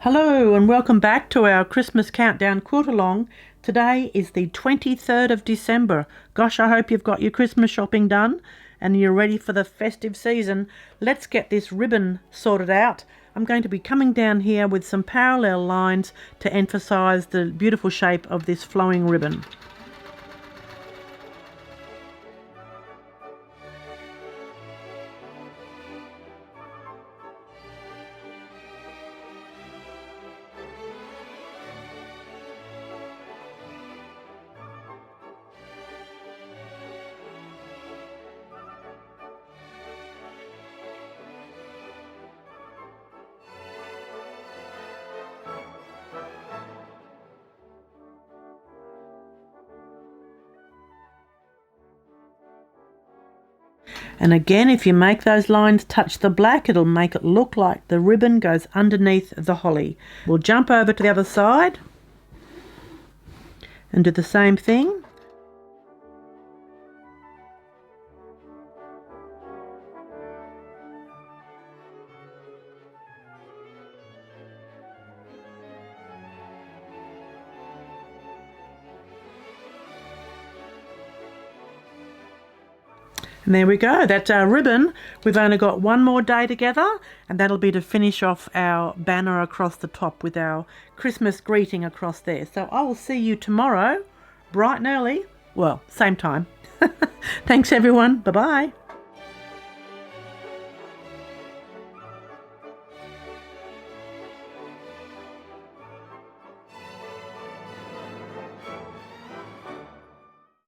Hello and welcome back to our Christmas countdown quilt-along. Today is the 23rd of December. Gosh, I hope you've got your Christmas shopping done and you're ready for the festive season. Let's get this ribbon sorted out. I'm going to be coming down here with some parallel lines to emphasize the beautiful shape of this flowing ribbon. And again, if you make those lines touch the black, it'll make it look like the ribbon goes underneath the holly. We'll jump over to the other side and do the same thing. And there we go, that's our ribbon. We've only got one more day together, and that'll be to finish off our banner across the top with our Christmas greeting across there. So I will see you tomorrow, bright and early. Well, same time. Thanks everyone, bye-bye.